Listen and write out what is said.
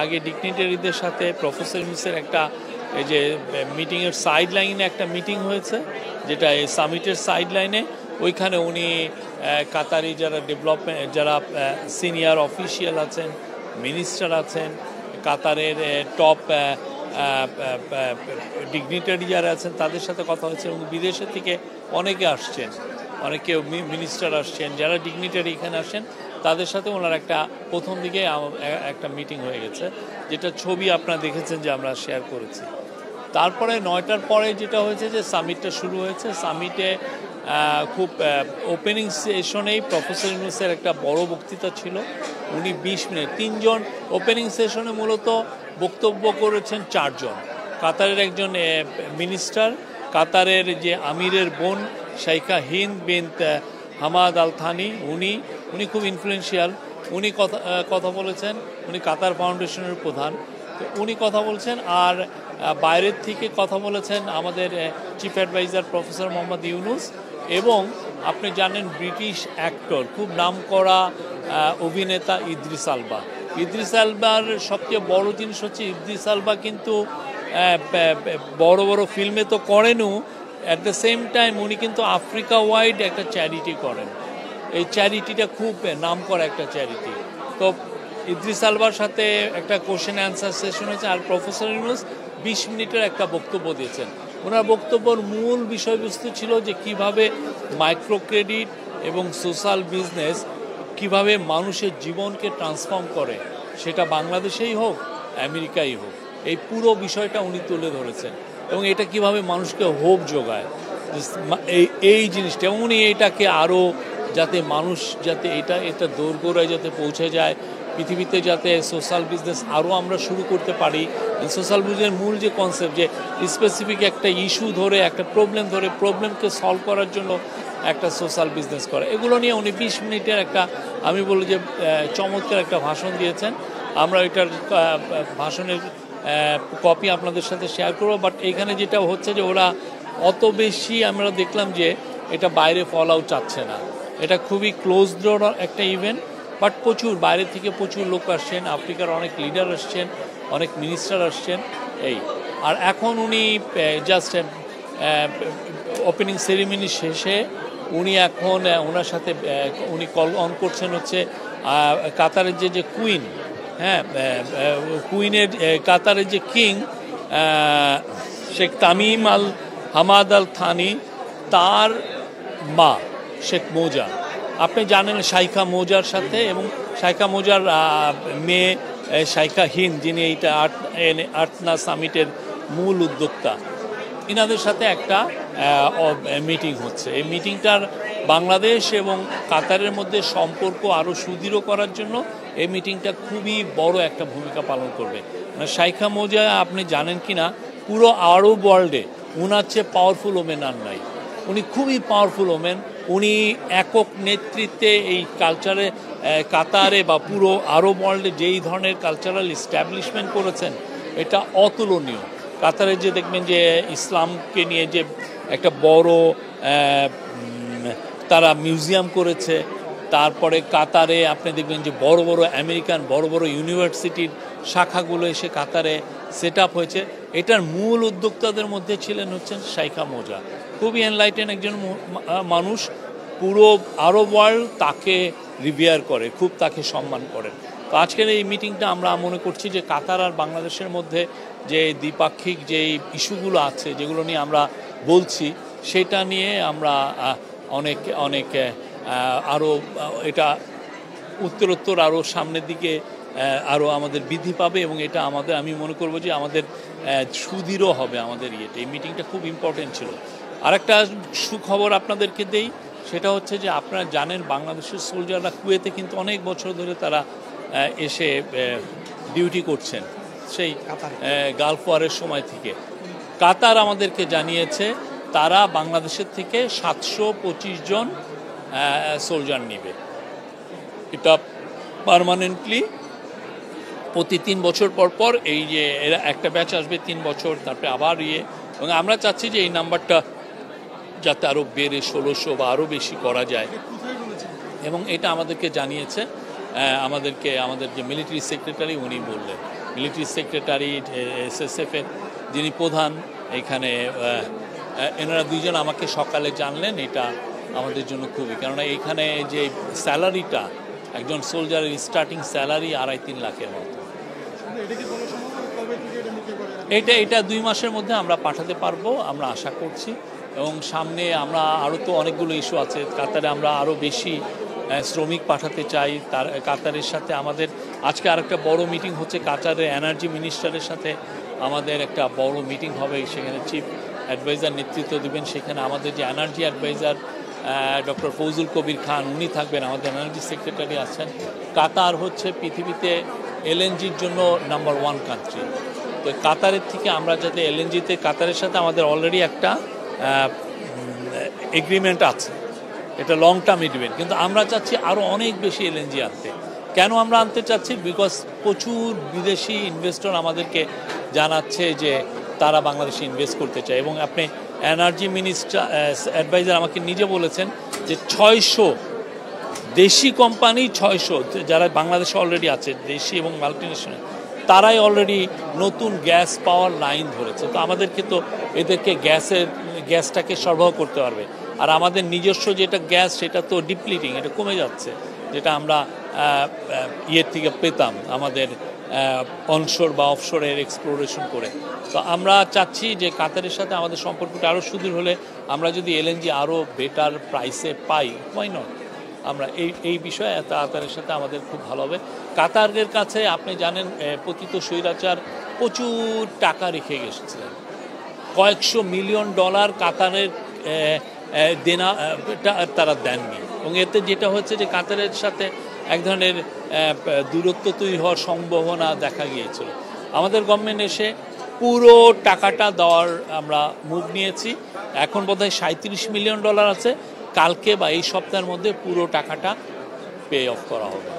আগে ডিগনিটারিদের সাথে প্রফেসর ইউনূসের একটা এই যে মিটিংয়ের সাইড লাইনে একটা মিটিং হয়েছে, যেটা এই সামিটের সাইড লাইনে। ওইখানে উনি কাতারি যারা ডেভেলপমেন্ট, যারা সিনিয়র অফিসিয়াল আছেন, মিনিস্টার আছেন, কাতারের টপ ডিগনিটারি যারা আছেন তাদের সাথে কথা হয়েছে, এবং বিদেশের থেকে অনেকে আসছেন, অনেকে মিনিস্টার আসছেন, যারা ডিগনিটারি এখানে আসেন তাদের সাথে ওনার একটা প্রথম দিকে একটা মিটিং হয়ে গেছে, যেটা ছবি আপনারা দেখেছেন যে আমরা শেয়ার করেছি। তারপরে 9টার পরে যেটা হয়েছে যে সামিটটা শুরু হয়েছে। সামিটে খুব ওপেনিং সেশনেই প্রফেসর ইউনূসের একটা বড় বক্তৃতা ছিল। উনি 20 মিনিট, 3জন ওপেনিং সেশনে মূলত বক্তব্য করেছেন 4 জন। কাতারের একজন মিনিস্টার, কাতারের যে আমিরের বোন শাইখা হিন্দ বিনত হামাদ আল থানি, উনি খুব ইনফ্লুয়েন্সিয়াল। উনি কথা বলেছেন, উনি কাতার ফাউন্ডেশনের প্রধান, তো উনি কথা বলছেন। আর বাইরের থেকে কথা বলেছেন আমাদের chief advisor professor Mohammad Yunus, এবং আপনি জানেন ব্রিটিশ অ্যাক্টর, খুব নামকরা অভিনেতা ইদ্রিস আলবা। ইদ্রিস আলবার সবচেয়ে বড় জিনিস হচ্ছে ইদ্রিস আলবা কিন্তু বড় বড় ফিল্মে তো করেনও, অ্যাট দ্য সেম টাইম উনি কিন্তু আফ্রিকা ওয়াইড একটা চ্যারিটি করেন। এই চ্যারিটিটা খুব নামকরা একটা চ্যারিটি। তো ইদ্রিস আলবার সাথে একটা কোশ্চেন অ্যান্সার সেশন হয়েছে, আর প্রফেসর ইউনূস 20 মিনিটের একটা বক্তব্য দিয়েছেন। ওনার বক্তব্যর মূল বিষয়বস্তু ছিল যে কিভাবে মাইক্রো ক্রেডিট এবং সোশ্যাল বিজনেস কিভাবে মানুষের জীবনকে ট্রান্সফর্ম করে, সেটা বাংলাদেশেই হোক আমেরিকাই হোক, এই পুরো বিষয়টা উনি তুলে ধরেছেন, এবং এটা কিভাবে মানুষকে হোপ যোগায় এই জিনিসটা। এবং উনি এটাকে আরও যাতে মানুষ যাতে এটা দোরগোড়ায় যাতে পৌঁছে যায় পৃথিবীতে, যাতে সোশ্যাল বিজনেস আরও আমরা শুরু করতে পারি। সোশ্যাল বিজনেসের মূল যে কনসেপ্ট, যে স্পেসিফিক একটা ইস্যু ধরে, একটা প্রবলেম ধরে, প্রবলেমকে সলভ করার জন্য একটা সোশ্যাল বিজনেস করা, এগুলো নিয়ে উনি 20 মিনিটের একটা, আমি বলি যে চমৎকার একটা ভাষণ দিয়েছেন। আমরা এটার ভাষণের কপি আপনাদের সাথে শেয়ার করবো। বাট এখানে যেটা হচ্ছে যে ওরা অত বেশি আমরা দেখলাম যে এটা বাইরে ফল আউট চাচ্ছে না, এটা খুবই ক্লোজ ডোর একটা ইভেন্ট। বাট প্রচুর বাইরে থেকে প্রচুর লোক আসছেন, আফ্রিকার অনেক লিডার আসছেন, অনেক মিনিস্টার আসছেন। আর এখন উনি জাস্ট ওপেনিং সেরিমনি শেষে উনি এখন ওনার সাথে উনি কল অন করছেন হচ্ছে কাতারের যে কুইন, হ্যাঁ কুইনের, কাতারের যে কিং শেখ তামিম আল হামাদ আল থানি, তার মা শেখ মৌজা, আপনি জানেন শাইখা মৌজার সাথে, এবং শাইখা মৌজার মেয়ে শাইখা হিন্দ, যিনি এইটা আর্টনা সামিটের মূল উদ্যোক্তা, ইনাদের সাথে একটা মিটিং হচ্ছে। এই মিটিংটার বাংলাদেশ এবং কাতারের মধ্যে সম্পর্ক আরও সুদৃঢ় করার জন্য এই মিটিংটা খুবই বড় একটা ভূমিকা পালন করবে। শাইখা মৌজা আপনি জানেন কি না, পুরো আরব ওয়ার্ল্ডে উনার চেয়ে পাওয়ারফুল ওমেন আর নাই। উনি খুবই পাওয়ারফুল ওমেন। উনি একক নেতৃত্বে এই কালচারে কাতারে বা পুরো আরব ওয়ার্ল্ডে যেই ধরনের কালচারাল এস্টাবলিশমেন্ট করেছেন, এটা অতুলনীয়। কাতারে যে দেখবেন যে ইসলামকে নিয়ে যে একটা বড় তারা মিউজিয়াম করেছে, তারপরে কাতারে আপনি দেখবেন যে বড় বড় আমেরিকান বড় বড় ইউনিভার্সিটির শাখাগুলো এসে কাতারে সেট আপ হয়েছে। এটার মূল উদ্যোক্তাদের মধ্যে হচ্ছেন শাইখা মৌজা। খুবই এনলাইটেন একজন মানুষ, পুরো আরব ওয়ার্ল্ড তাকে রিভিয়ার করে, খুব তাকে সম্মান করেন। তো আজকের এই মিটিংটা আমরা মনে করছি যে কাতার আর বাংলাদেশের মধ্যে যে দ্বিপাক্ষিক যে ইস্যুগুলো আছে, যেগুলো নিয়ে আমরা বলছি, সেটা নিয়ে আমরা অনেক আরও এটা উত্তরোত্তর আরও সামনের দিকে আরও আমাদের বৃদ্ধি পাবে, এবং এটা আমি মনে করব যে আমাদের সুদৃঢ় হবে আমাদের ইয়েটা। এই মিটিংটা খুব ইম্পর্টেন্ট ছিল। আরেকটা সুখবর আপনাদেরকে দেই, সেটা হচ্ছে যে আপনারা জানেন বাংলাদেশের সোলজাররা কুয়েতে কিন্তু অনেক বছর ধরে তারা এসে ডিউটি করছেন, সেই গালফ ওয়ারের সময় থেকে। কাতার আমাদেরকে জানিয়েছে তারা বাংলাদেশের থেকে 725 জন সোলজার নেবে। এটা পার্মানেন্টলি প্রতি 3 বছর পর এই যে এরা একটা ব্যাচ আসবে 3 বছর, তারপরে আবার এবং আমরা চাচ্ছি যে এই নাম্বারটা যাতে আরও বেড়ে 1600 বা আরও বেশি করা যায়। এবং এটা আমাদেরকে জানিয়েছে আমাদের যে মিলিটারি সেক্রেটারি, উনি বললেন। মিলিটারি সেক্রেটারি SSF এর যিনি প্রধান এখানে, এনারা দুইজন আমাকে সকালে জানলেন। এটা আমাদের জন্য খুবই, কেননা এইখানে যে স্যালারিটা একজন সোলজারের স্টার্টিং স্যালারি 2.5-3 লাখের মতো। এটা 2 মাসের মধ্যে আমরা পাঠাতে পারবো, আমরা আশা করছি। এবং সামনে আমরা আরও তো অনেকগুলো ইস্যু আছে। কাতারে আমরা আরও বেশি শ্রমিক পাঠাতে চাই। তার কাতারের সাথে আমাদের আজকে আরেকটা বড় মিটিং হচ্ছে, কাতারের এনার্জি মিনিস্টারের সাথে আমাদের একটা বড় মিটিং হবে। সেখানে চিফ অ্যাডভাইজার নেতৃত্ব দেবেন। সেখানে আমাদের যে energy adviser doctor Fouzul Kabir Khan, উনি থাকবেন। আমাদের এনার্জি সেক্রেটারি আছেন। কাতার হচ্ছে পৃথিবীতে LNGর জন্য নাম্বার 1 কান্ট্রি। তো কাতারের থেকে আমরা যাতে LNGতে, কাতারের সাথে আমাদের অলরেডি একটা এগ্রিমেন্ট আছে, এটা লং টার্ম এগ্রিমেন্ট, কিন্তু আমরা চাচ্ছি আরও অনেক বেশি LNG আনতে। কেন আমরা আনতে চাচ্ছি? বিকজ প্রচুর বিদেশি ইনভেস্টর আমাদেরকে জানাচ্ছে যে তারা বাংলাদেশে ইনভেস্ট করতে চায়। এবং আপনি এনার্জি মিনিস্টার অ্যাডভাইজার আমাকে নিজে বলেছেন যে 600 দেশি কোম্পানি, 600 যারা বাংলাদেশে অলরেডি আছে, দেশি এবং মাল্টিনেশনাল, তারাই অলরেডি নতুন গ্যাস পাওয়ার লাইন ধরেছে। তো আমাদেরকে তো এদেরকে গ্যাসটাকে সরবরাহ করতে পারবে। আর আমাদের নিজস্ব যেটা গ্যাস, সেটা তো ডিপ্লিটিং, এটা কমে যাচ্ছে, যেটা আমরা ইয়ের থেকে পেতাম আমাদের অনশোর বা অফশোরের এক্সপ্লোরেশন করে। তো আমরা চাচ্ছি যে কাতারের সাথে আমাদের সম্পর্কটা আরও সুদৃঢ় হলে আমরা যদি LNG আরও বেটার প্রাইসে পাই, হোয়াই নট। আমরা এই বিষয়ে কাতারের সাথে আমাদের খুব ভালো হবে। কাতারের কাছে আপনি জানেন পতিত স্বৈরাচার প্রচুর টাকা রেখে গেছিলেন, কয়েকশো মিলিয়ন ডলার কাতারের দেনা তারা দেননি। এবং এতে যেটা হচ্ছে যে কাতারের সাথে এক ধরনের দূরত্ব তৈরি হওয়ার সম্ভাবনা দেখা গিয়েছিল। আমাদের গভর্নমেন্ট এসে পুরো টাকাটা দেওয়ার আমরা মুভ নিয়েছি। এখন বোধহয় 37 মিলিয়ন ডলার আছে। কালকে বা এই সপ্তাহের মধ্যে পুরো টাকাটা পে অফ করা হবে।